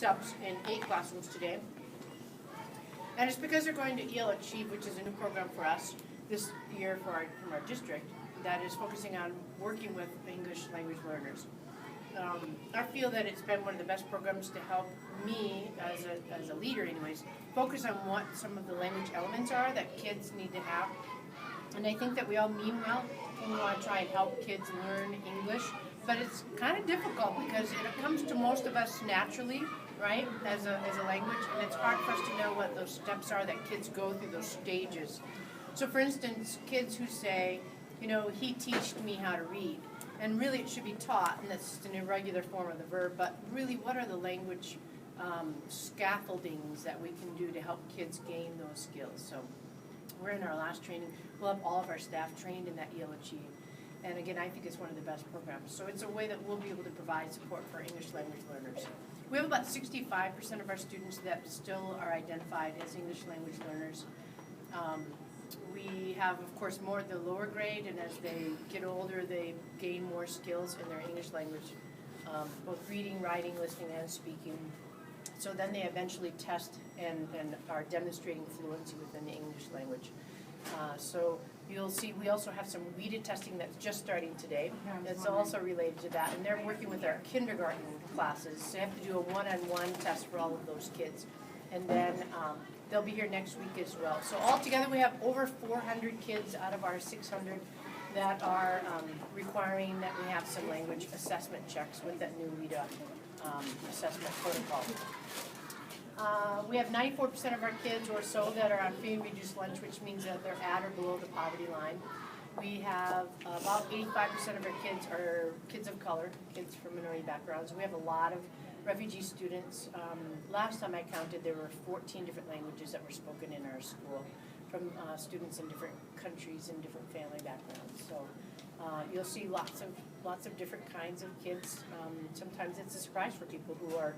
subs in 8 classrooms today. And it's because they're going to EL Achieve, which is a new program for us this year from our district that is focusing on working with English language learners. I feel that it's been one of the best programs to help me, as a leader anyways, focus on what some of the language elements are that kids need to have. And I think that we all mean well when we want to try and help kids learn English, but it's kind of difficult because it comes to most of us naturally, right, as a language, and it's hard for us to know what those steps are that kids go through, those stages. So for instance, kids who say, you know, he taught me how to read. And really it should be taught, and that's just an irregular form of the verb, but really what are the language scaffoldings that we can do to help kids gain those skills? So we're in our last training. We'll have all of our staff trained in that EL Achieve. And again, I think it's one of the best programs. So it's a way that we'll be able to provide support for English language learners. We have about 65% of our students that still are identified as English language learners. We have, of course, more at the lower grade, and as they get older, they gain more skills in their English language, both reading, writing, listening, and speaking. So then they eventually test and are demonstrating fluency within the English language. So you'll see we also have some weeded testing that's just starting today. That's also related to that, and they're working with our kindergarten classes. So they have to do a one-on-one test for all of those kids. And then they'll be here next week as well. So altogether we have over 400 kids out of our 600 that are requiring that we have some language assessment checks with that new WIDA assessment protocol. We have 94% of our kids or so that are on free and reduced lunch, which means that they're at or below the poverty line. We have about 85% of our kids are kids of color, kids from minority backgrounds. We have a lot of refugee students. Last time I counted, there were 14 different languages that were spoken in our school from students in different countries and different family backgrounds. So you'll see lots of different kinds of kids. Sometimes it's a surprise for people who are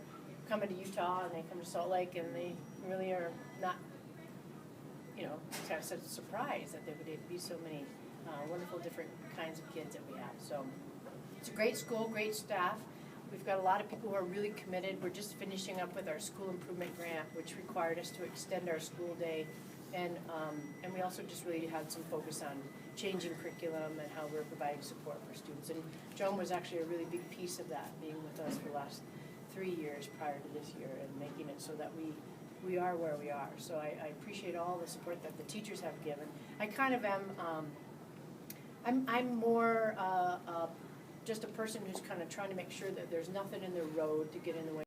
coming to Utah and they come to Salt Lake and they really are not, you know, it's kind of such a surprise that there would be so many wonderful different kinds of kids that we have. So it's a great school, great staff. We've got a lot of people who are really committed. We're just finishing up with our school improvement grant, which required us to extend our school day. And we also just really had some focus on changing curriculum and how we're providing support for students. And Joan was actually a really big piece of that, being with us for the last 3 years prior to this year and making it so that we are where we are. So I appreciate all the support that the teachers have given. I kind of am, I'm more just a person who's kind of trying to make sure that there's nothing in the road to get in the way